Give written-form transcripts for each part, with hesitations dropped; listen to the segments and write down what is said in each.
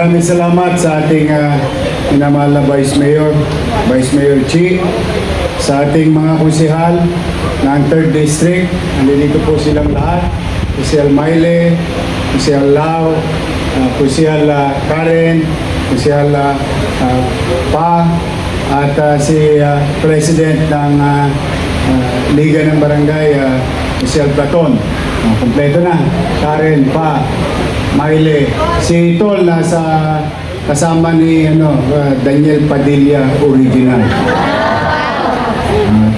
Maraming salamat sa ating minamahal na Vice Mayor Chi, sa ating mga konsehal ng 3rd District. Nandito po silang lahat. Konsehal Mayle, Konsehal Lau, Konsehal Karen, Konsehal Pa, at si President ng Liga ng Barangay, Konsehal Platon. Kompleto na. Karen, Pa, Mayle. Si Tol nasa kasama ni Daniel Padilla original.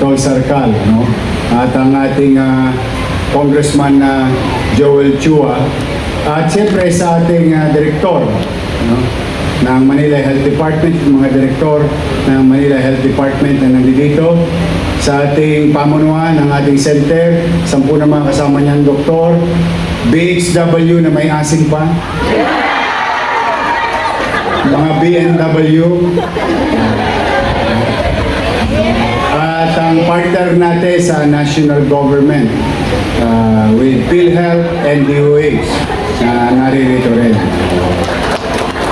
Tol Sarkal, no? At ang ating Congressman Joel Chua. At siyempre sa ating direktor, no? Ng Manila Health Department, mga direktor ng Manila Health Department na nandito. Sa ating pamunuan ng ating center, 10 na mga kasama niyang doktor, BHW na may asin pa, mga BNW, at ang partner natin sa national government with PhilHealth and DOH na naririto rin.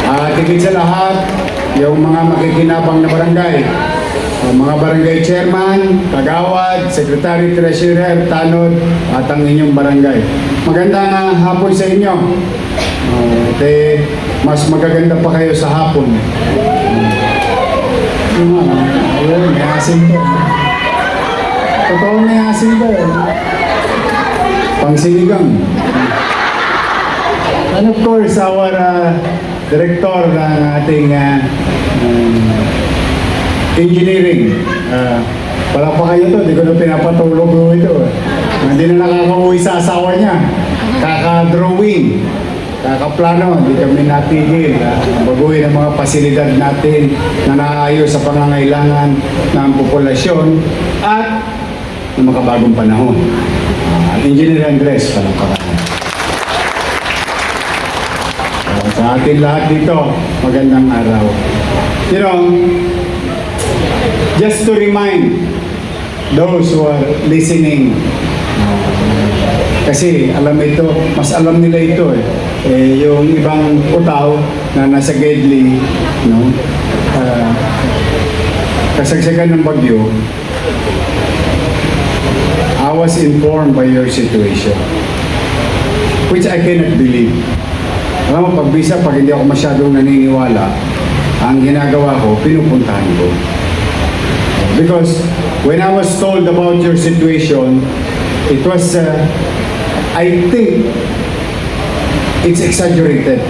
At higit sa lahat, yung mga makikinabang na barangay, mga barangay chairman, kagawad, secretary, treasurer, tanod, at ang inyong barangay. Magandang hapon sa inyo. Mas magaganda pa kayo sa hapon. Ayun, may asin to. Totoo may asin to. Pangsiligang. And of course, our director ng ating engineering. Wala pa kayo to, hindi ko na pinapatulog ito. Hindi na nakakauwi sa asawa niya. Kaka-drawing, kaka-plano, hindi kami natigil. Baguhin ang mga pasilidad natin na naayos sa pangangailangan ng populasyon at ng makabagong panahon. Engineer Andres, pala. Sa atin lahat dito, magandang araw. You know, just to remind those who are listening, kasi alam ito, mas alam nila ito yung ibang utaw na nasa Gedli, no? Kasagsagan ng bagyo, I was informed by your situation, which I cannot believe. Alam mo, pag hindi ako masyadong naniniwala, ang ginagawa ko, pinupuntahan ko. Because when I was told about your situation, it was, I think, it's exaggerated.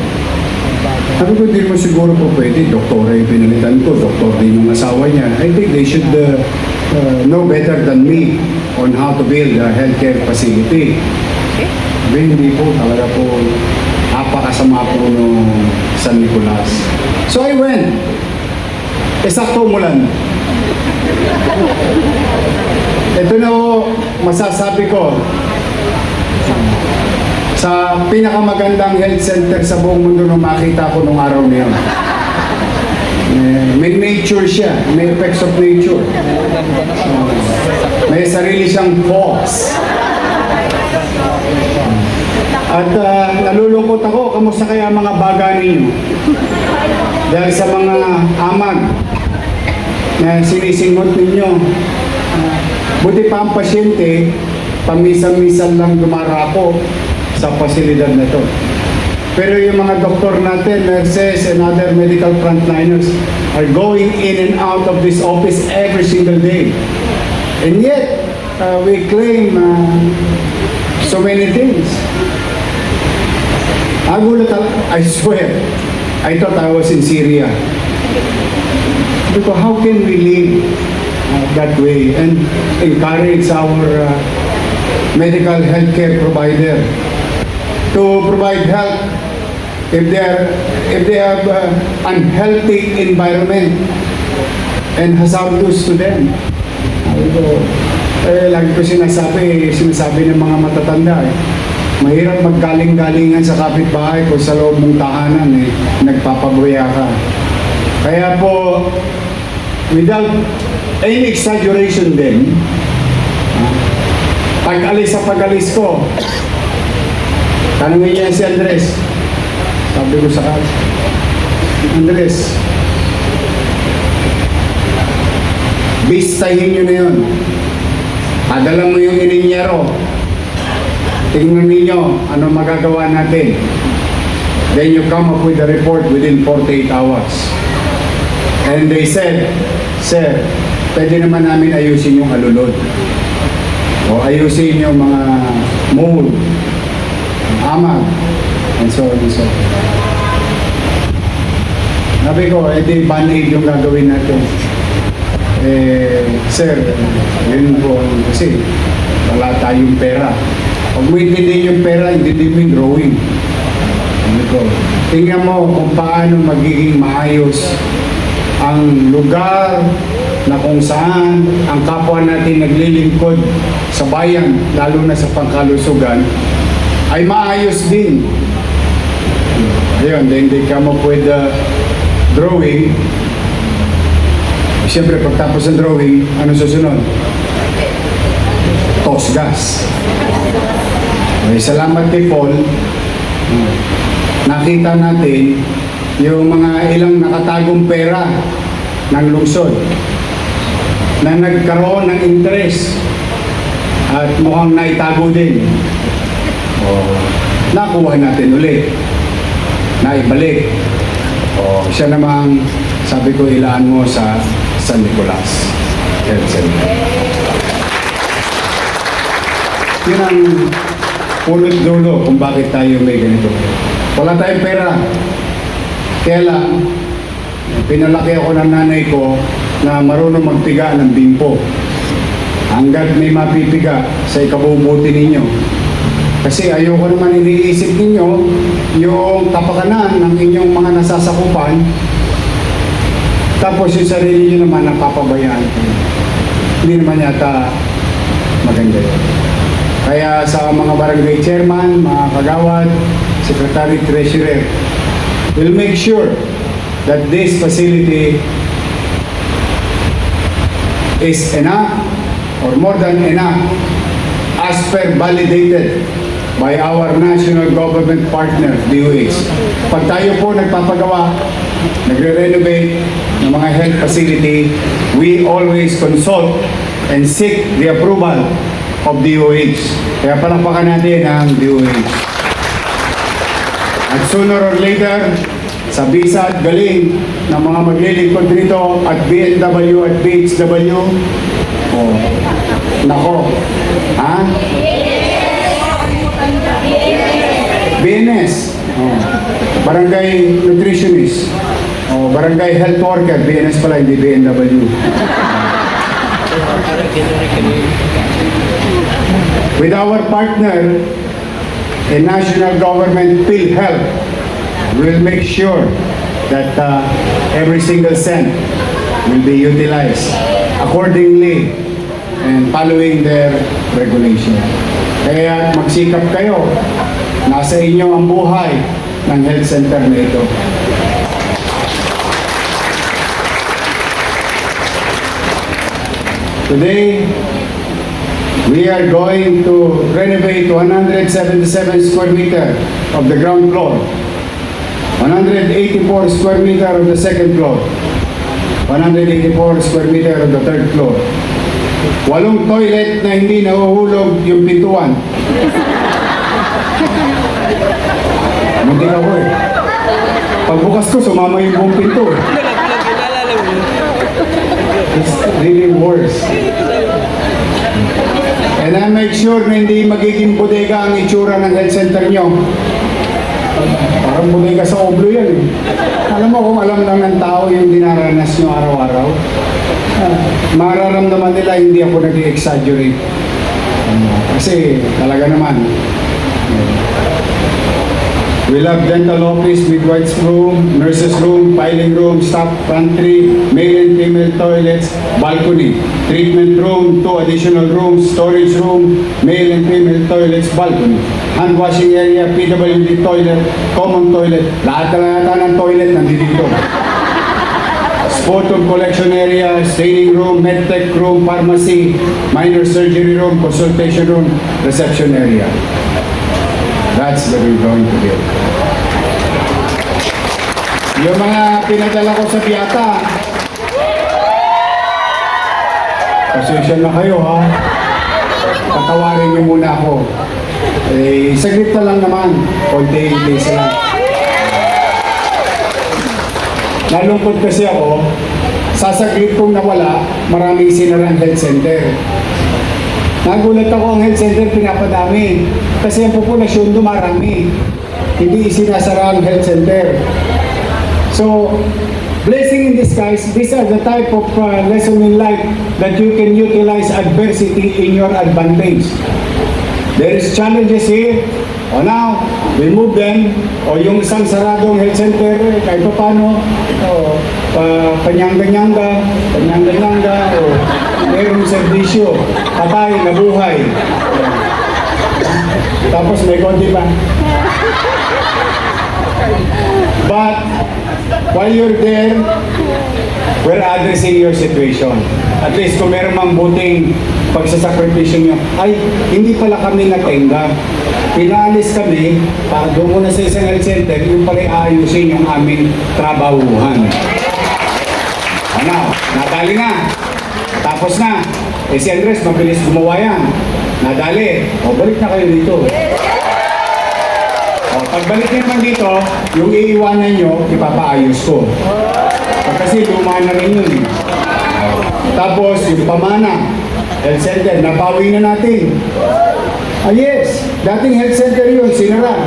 Sabi ko, hindi mo siguro po pwede, doktora yung pinalitan ko, doktor din yung asawa niya. I think they should know better than me on how to build a healthcare facility. Sabi, hindi po, talaga po, napakasama po nung San Nicolas. So I went. Esakto umulan. Ito na po, masasabi ko, sa pinakamagandang health center sa buong mundo nung makita ko nung araw na yun. May nature siya, may effects of nature. May sarili siyang force. At nalulungkot ako, kamusta kaya mga baga ninyo? Dahil sa mga amag na sinisingot ninyo, buti pa ang pasyente, pamisan-misan lang dumarapo sa pasilidad na to. Pero yung mga doktor natin, nurses and other medical frontliners are going in and out of this office every single day. And yet, we claim so many things. I swear, I thought I was in Syria. Because how can we live that way and encourage our medical healthcare provider to provide help if they have unhealthy environment and hazardous to them? Lagi ko sinasabi ng mga matatanda mahirap maggaling-galingan sa kapitbahay kung sa loob mong tahanan nagpapabuya ka. Kaya po, without any exaggeration din, pag-alis ko, tanungin niya si Andres, sabi ko sa kanya, Andres, bistahin nyo na yun. Padala mo yung ininyero. Tingnan ninyo ano magagawa natin. Then you come up with a report within 48 hours. And they said, Sir, pwede naman namin ayusin yung alulod. O ayusin yung mga mold, amag, and so on and so on. Sabi ko, edi band-aid yung gagawin natin. Sir, yun po, kasi wala tayong pera. Pag mo intindihin yung pera, intindihin mo yung drawing. Sabi ko, tingnan mo kung paano magiging maayos ang lugar na kung saan ang kapwa natin naglilingkod sa bayan, lalo na sa pangkalusugan, ay maayos din. Ayun, then they come up with the drawing. Siyempre, pagtapos ng drawing, ano susunod? Toss gas. Okay, salamat kay Paul. Nakita natin yung mga ilang nakatagong pera ng lungsod na nagkaroon ng interest at mukhang naitago din. Nakuha natin ulit. Naibalik. Siya namang sabi ko ilaan mo sa San Nicolas Health Center. Yun ang punot dulo kung bakit tayo may ganito. Wala tayong pera. Kaya lang, pinalaki ako ng nanay ko na marunong magpiga ng bimpo. Hanggat may mapipiga sa ikabubuti ninyo. Kasi ayoko naman iniisip ninyo yung kapakanan ng inyong mga nasasakupan, tapos yung sarili nyo naman napapabayaan. Hindi naman yata maganda yun. Kaya sa mga barangay chairman, mga kagawad, secretary, treasurer, we'll make sure that this facility is enough or more than enough as per validated by our national government partner, DOH. Pag tayo po nagpapagawa, nagre-renovate ng mga health facility, we always consult and seek the approval of DOH. Kaya palakpakan natin ang DOH. At sooner or later, sa bisa at galing ng mga maglilingkod dito at BNW at BHW, nako, ha? BNS, barangay nutritionist, barangay health worker, BNS pala, hindi BNW. With our partner in national government, PhilHealth, we'll make sure that every single cent will be utilized accordingly and following their regulation. Kaya magsikap kayo. Nasa inyo ang buhay ng health center na ito. Today, we are going to renovate 177 square meter of the ground floor, 184 square meter of the second floor, 184 square meter of the third floor. 8 toilet na hindi nahuhulog yung pintuan. Muntik ako eh. Pagbukas ko, sumama yung buong pinto eh. It's really worse. And I make sure na hindi magiging bodega ang itsura ng health center nyo. Parang bodega sa oblo yan eh. Alam mo kung alam lang ng tao yung dinaranas nyo araw-araw, mararamdaman nila hindi ako nag-exaggerate. Kasi talaga naman, we'll have dental office, midwives room, nurses room, filing room, staff pantry, male and female toilets, balcony, treatment room, 2 additional rooms, storage room, male and female toilets, balcony, hand washing area, PWD toilet, common toilet, lahat ng toilet nandito. Photo collection area, staining room, medtech room, pharmacy, minor surgery room, consultation room, reception area. That's what we're going to build. Yung mga pinadala ko sa Piata, pasensya na kayo ha. Patawarin niyo muna ako. Saglit na lang naman. Konting days lang. Nalungkot kasi ako, sasaglit kong nawala, maraming sinarang health center. Nagulat ako, ang health center pinapadami. Kasi ang populasyon dumarami. Hindi isinasara ang health center. So, blessing in disguise, these are the type of lesson in life that you can utilize adversity in your advantage. There is challenges here. O now, remove them. O yung isang saradong health center, kahit pa paano, panyanga-nyanga, o mayroong servisyo, patay, nabuhay. Tapos may konti pa. But, while you're there, we're addressing your situation. At least kung meron mang buting pagsasakripisyo nyo, ay, hindi pala kami natenga. Pinaalis kami para doon muna sa isang health center, yung pala aayusin yung aming trabahuhan. Ano, nadali na. Tapos na. Si Andres, mabilis gumawa yan. Nadali. O, balik na kayo dito. O, pagbalik nyo naman dito, yung iiwanan nyo, ipapaayos ko. Kasi luma na rin yun. Tapos, yung pamana, health center, nabawi na natin. Yes, dating health center yun, sinara.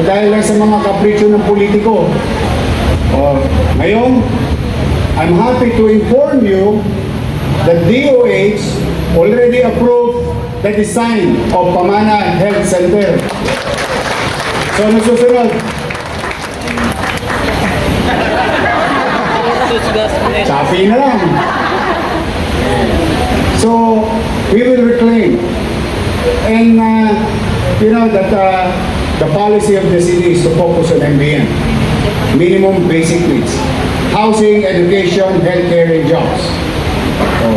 Dahil lang sa mga kapritsyo ng politiko. Ngayon, I'm happy to inform you that DOH already approved the design of Pamana Health Center. So, ano susunod? Sabi na lang. So, we will reclaim. And you know that the policy of the city is to focus on MBN. Minimum basic needs. Housing, education, healthcare, and jobs. So,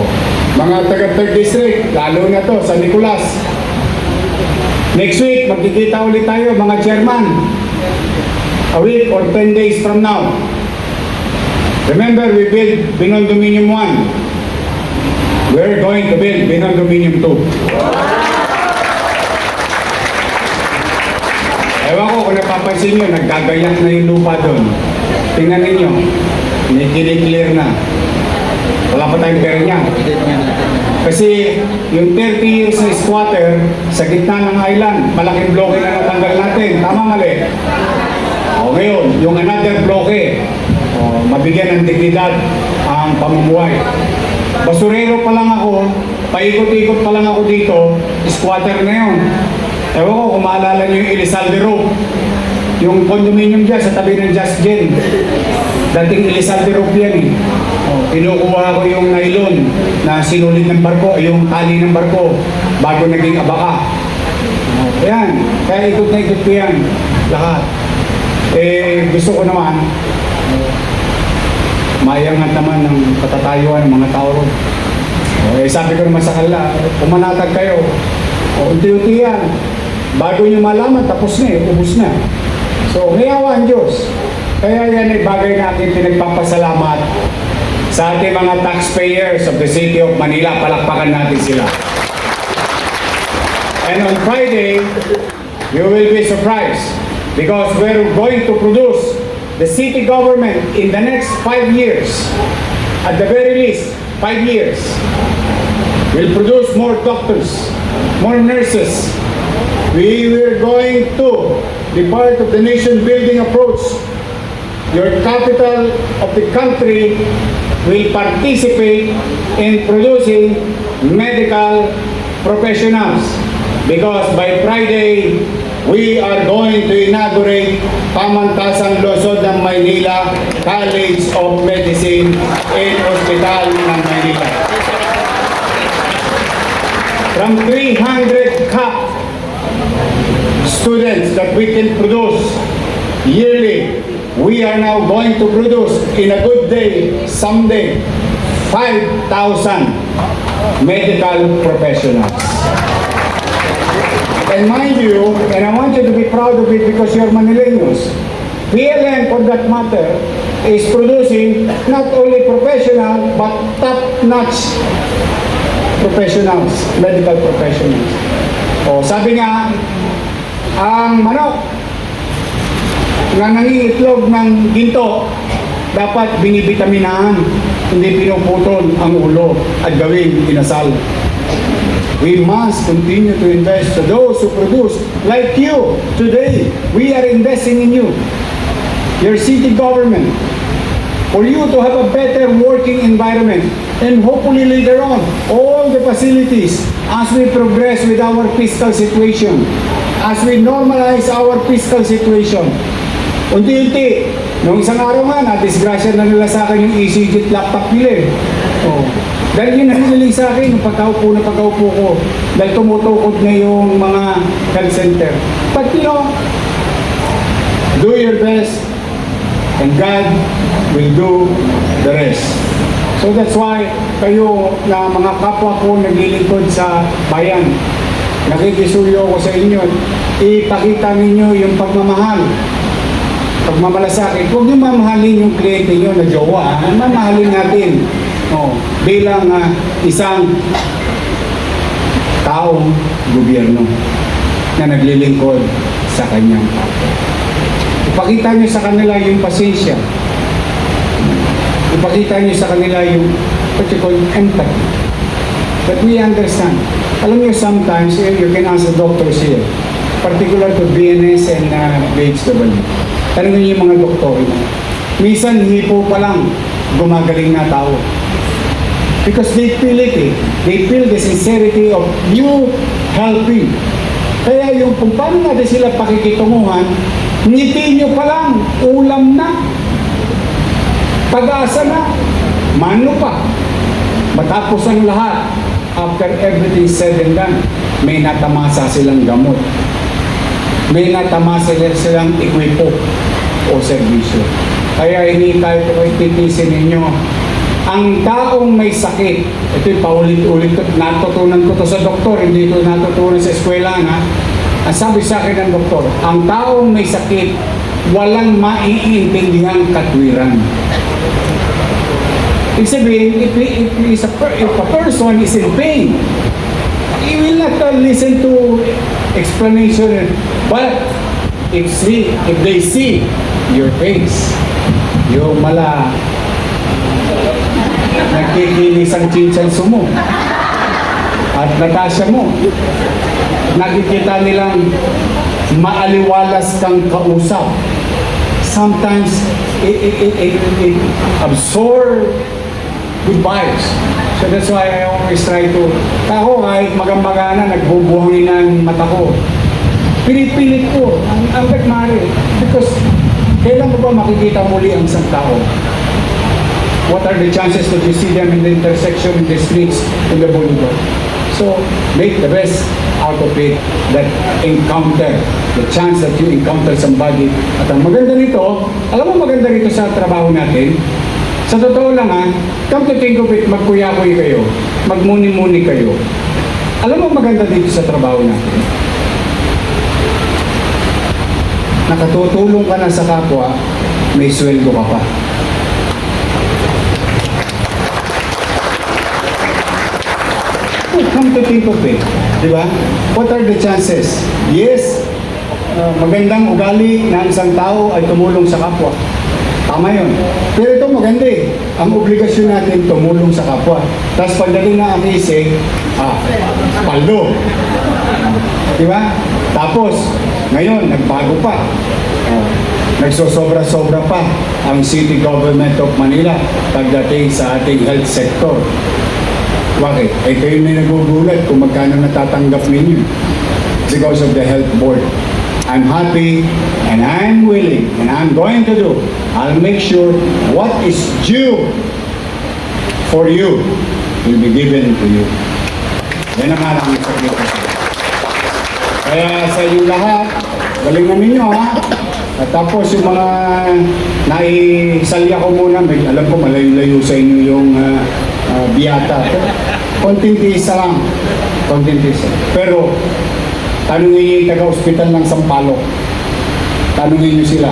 mga taga 3rd District, lalo na to, San Nicolas. Next week, magkikita ulit tayo, mga chairman. A week or 10 days from now. Remember, we built Binondominium 1. We're going to build Binondominium 2. Ewan ko kung napapansin nyo, naggagayak na yung lupa doon. Tingnan ninyo, kiniklear na. Wala pa tayong pera niya. Kasi yung 30 years na squatter sa gitna ng island, malaking bloke na natanggal natin. Tama mali? O ngayon, yung another bloke, mabigyan ng dignidad ang pamumuhay. Basurero pa lang ako, paikot-ikot pa lang ako dito, squatter na yun. Ewan ko kung maalala nyo yung Elizalde Road, yung condominium dyan sa tabi ng Just Gen. Dating Elizalde Road yan eh. Kinukuha ko yung nylon na sinulid ng barko, yung tali ng barko, bago naging abaka. Ayan, kaya ikot na ikot ko yan, lahat. Gusto ko naman, maiangat naman ng patatayuan ng mga tao ron. Sabi ko naman sa kanila, pumanatag kayo, unti-unti yan. Bago nyo malaman, tapos na ubus na. So, may awa ang Diyos. Kaya yan ay bagay natin pinagpapasalamat sa ating mga taxpayers of the City of Manila. Palakpakan natin sila. And on Friday, you will be surprised because we're going to produce the city government in the next 5 years. At the very least, 5 years. We'll produce more doctors, more nurses. We were going to be part of the nation-building approach. Your capital of the country will participate in producing medical professionals because by Friday, we are going to inaugurate Pamantasan Luzon ng Maynila College of Medicine and Hospital ng Maynila. From 300 CAP students that we can produce yearly, we are now going to produce in a good day, someday, 5,000 medical professionals. And mind you, and I want you to be proud of it because you're Manileños, PLN, for that matter, is producing not only professional but top-notch professionals, medical professionals. O sabi nga, ang manok na nangingitlog ng ginto, dapat binibitaminahan, hindi pinuputol ang ulo at gawing inasal. We must continue to invest to those who produce. Like you, today, we are investing in you, your city government, for you to have a better working environment. And hopefully later on, all the facilities, as we progress with our fiscal situation, as we normalize our fiscal situation, unti-unti, nung isang araw nga, na-disgrasya na nila sa akin yung EasyJet laptop nila eh. Oh. Dahil yun nangyayari sa akin, yung pagkaupo ko, dahil tumutukod na yung mga health center. But you know, do your best, and God will do the rest. So that's why kayo na mga kapwa ko naglilingkod sa bayan, nakikisuyo ko sa inyo, ipakita ninyo yung pagmamahal, pagmamalasakit. Huwag niyo mamahalin yung kliyente niyo na jowa, mamahalin natin bilang isang taong gobyerno na naglilingkod sa kanyang kapwa. Ipakita niyo sa kanila yung pasensya. Ipakita niyo sa kanila yung what you call empathy. But we understand. Alam niyo, sometimes you can ask the doctors here, particular to BNS and BHW. Tanungin niyo yung mga doktor. Minsan, hipo pa lang, gumagaling na tao. Because they feel it eh. They feel the sincerity of you helping. Kaya yung kung paano natin sila pakikitunguhan, ngiti nyo pa lang, ulam na, pag-asa na, mano pa. Matapos ang lahat, after everything said and done, may natamasa silang gamot. May natamasa silang ekwipo o serbisyo. Kaya hindi tayo ito titisin ninyo. Ang taong may sakit, ito'y paulit-ulit, natutunan ko to sa doktor, hindi ito natutunan sa eskwela na. Ang sabi sa akin ng doktor, ang taong may sakit, walang maiintindihang katwiran. Ibig sabihin, if a person is in pain, he will not listen to explanation. But if they see your face, yung nagkikinis ang chinchanso mo at Natasha mo, nakikita nilang maaliwalas kang kausap. Sometimes it absorb good vibes. So that's why I always try to, ako kahit magamagana, nagbubuhangin ng mata ko, pinipilit ko ang mare, because kailan mo ba makikita muli ang isang tao? What are the chances that you see them in the intersection, in the streets, in the boulevard? So, make the best out of it, that encounter, the chance that you encounter somebody. At ang maganda nito, alam mo maganda nito sa trabaho natin, sa totoo lang come to think of it, magkuya-kuy kayo, magmuni-muni kayo. Alam mo maganda dito sa trabaho natin? Nakatutulong ka na sa kapwa, may sweldo ka pa. Come to think of it, di ba? What are the chances? Yes, magandang ugali na isang tao ay tumulong sa kapwa. Tama yun. Pero ito maganda eh. Ang obligasyon natin tumulong sa kapwa. Tapos pagdating na ang isig, paldo. Di ba? Tapos, ngayon, nagbago pa. Nagsosobra-sobra pa ang City Government of Manila pagdating sa ating health sector. Bakit? Eh kayo may nagugulat kung magkano natatanggap ninyo because of the health board. I'm happy and I'm willing and I'm going to do. I'll make sure what is due for you will be given to you. Yan ang aking sabihin. Kaya sa inyo lahat, galingan ninyo At tapos yung mga naisalya ko muna, alam ko malayo-layo sa inyo yung biyata. Konting tisa lang. Konting tisa. Pero, tanungin niyo yung taga-hospital ng Sampaloc. Tanungin niyo sila.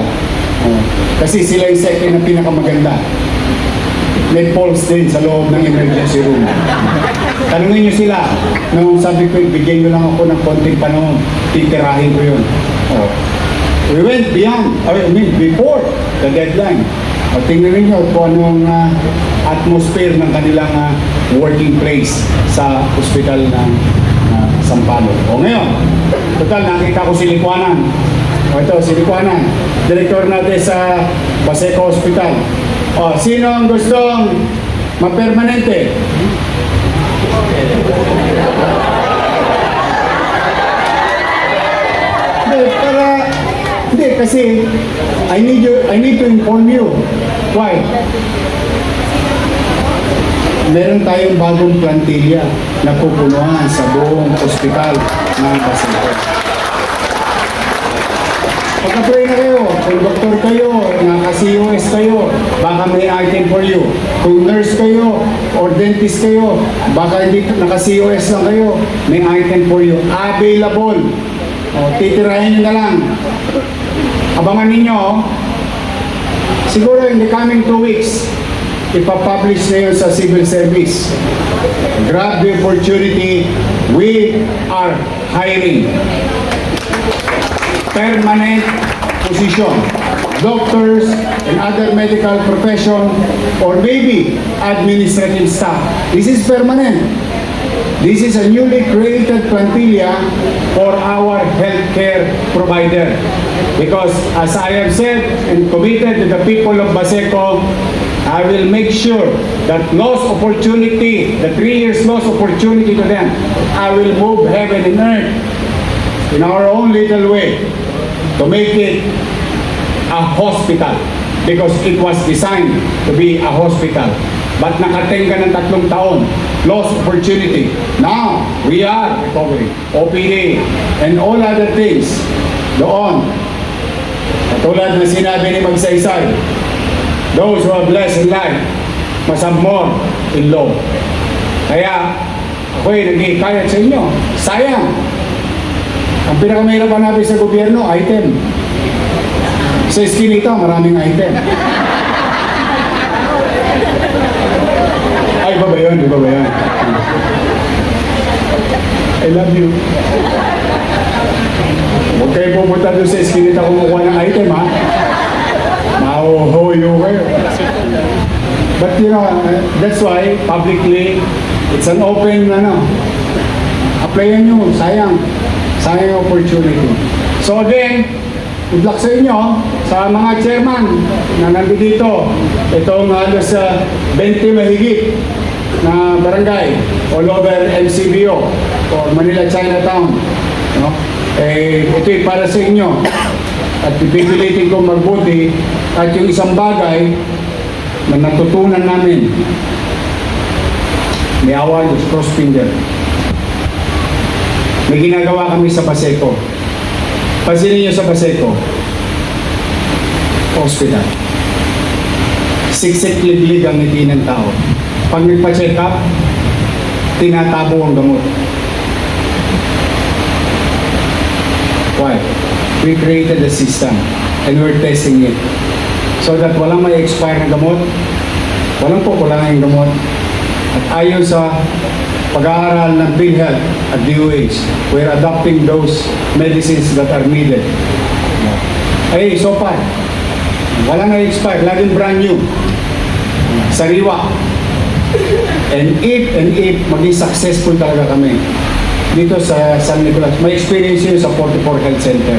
Oh. Kasi sila yung second na pinakamaganda. May pulse din sa loob ng emergency room. Tanungin nyo sila. Nung sabi ko, bigyan nyo lang ako ng konting panahon, titirahin ko yun. Oh. We went beyond, before the deadline. O tingnan ninyo kung anong atmosphere ng kanilang working place sa hospital ng Sampaloc. O ngayon, total nakita ko si Lipuanan. O ito, si Lipuanan, direktor natin sa Baseco Hospital. O, sino ang gustong mapermanente? Hindi, kasi I need to inform you. Why? Meron tayong bagong plantilla na pupunuan sa buong ospital ng Baseco. Pagka-pray na kayo, kung doktor kayo, naka-COS kayo, baka may item for you. Kung nurse kayo, or dentist kayo, baka hindi naka-COS lang kayo, may item for you. Available. O, titirahin nyo na lang. Abangan ninyo, siguro in the coming 2 weeks, ipapublish na yun sa civil service. Grab the opportunity. We are hiring. Permanent position. Doctors and other medical profession or maybe administrative staff. This is permanent. This is a newly created plantilla for our healthcare provider. Because as I have said and committed to the people of Baseco, I will make sure that lost opportunity, the 3 years lost opportunity to them, I will move heaven and earth in our own little way to make it a hospital because it was designed to be a hospital. But nakatenga ng 3 taon, lost opportunity. Now, we are recovering. OPD and all other things doon. Katulad na sinabi ni Magsaysay, those who are blessed in life must have more in law. Kaya, ako'y nag-iikayat sa inyo. Sayang. Ang pinakamahirapan natin sa gobyerno, item. Sa iskinita, maraming item. Ay, iba ba yun? Iba ba yun? I love you. Huwag kayo pupunta doon sa iskinita kumukuha ng item, ha? Mahuhuyo kayo. But you know, that's why, publicly, it's an open, applyan nyo, sayang. Sayang opportunity. So again, good luck sa inyo, sa mga chairman na nandito. Itong halos 20 mahigit na barangay all over MCBO or Manila Chinatown. No? Ito'y para sa inyo. At pipilitin kong magbuti at yung isang bagay na natutunan namin. May awa yung cross finger. May ginagawa kami sa Baseco. Pansinin niyo sa Baseco. Hospital. Siksik liglig ang ngiti ng tao. Pag nagpa-check up, tinatabo ang gamot. Why? We created a system and we're testing it. So that walang may expire na gamot, walang kukulangan yung gamot. At ayon sa pag-aaral ng PhilHealth at DOH, we're adopting those medicines that are needed. Ay, so far, walang na-expire, laging brand new. Sariwa. And if maging successful talaga kami dito sa San Nicolas, may experience yun sa 44 Health Center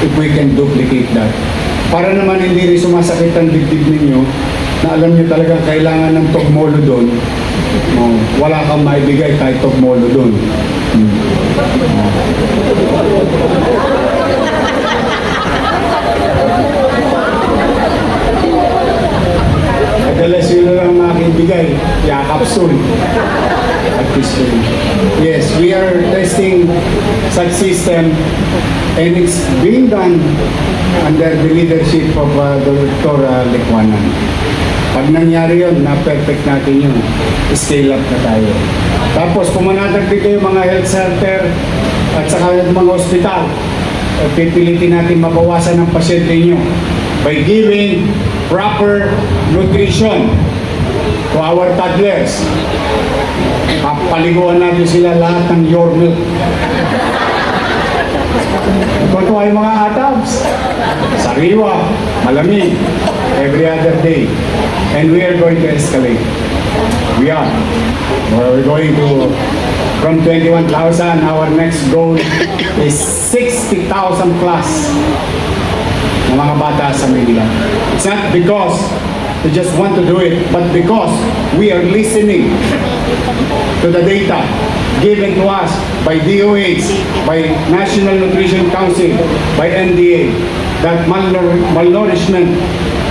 if we can duplicate that. Para naman hindi rin sumasakit ang dibdib ninyo na alam nyo talagang kailangan ng togmolo doon. Wala kang maibigay kahit togmolo doon. Madalas yun lang aking bigay, yakapsul at pistol. Yes, we are testing such system and it's being done under the leadership of Dr. Lipuanan. Pag nangyari yun, na-perfect natin yun. Scale up na tayo. Tapos kung manatagdi kayo mga health center at saka mga hospital, pipilitin natin mabawasan ng pasyente nyo. by giving proper nutrition to our toddlers. Papaliguan natin sila lahat ng your milk. Ito ay mga atabs. Sariwa, malamig, every other day. And we are going to escalate. We are. We're going to, from 21,000, our next goal is 60,000 plus na mga bata sa Manila. It's not because we just want to do it, but because we are listening to the data given to us by DOH, by National Nutrition Council, by NDA, that malnourishment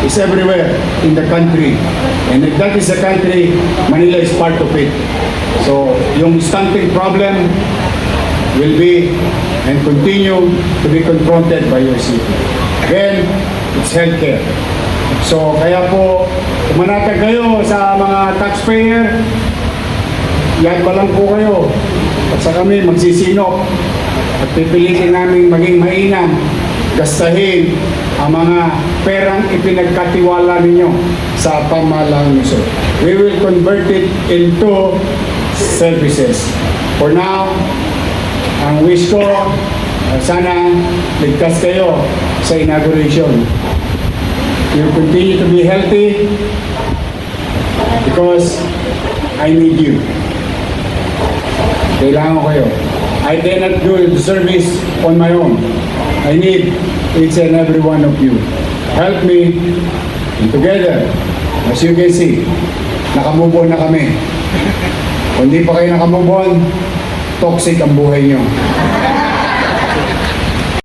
is everywhere in the country. And if that is the country, Manila is part of it. So, yung stunting problem will be and continue to be confronted by your city. Then, it's healthcare. So, kaya po, kumanatag kayo sa mga taxpayer, yan pa lang po kayo. At sa kami, magsisinop at pipilitin namin maging mainam, gastahin ang mga perang ipinagkatiwala ninyo sa pamahalaan nyo. We will convert it into services. For now, ang wish ko, sana ligtas kayo sa inauguration. You continue to be healthy because I need you. Kailangan ko kayo. I cannot do the service on my own. I need each and every one of you. Help me, and together, as you can see, nakamove on na kami. Kung di pa kayo nakamove on, toxic ang buhay nyo.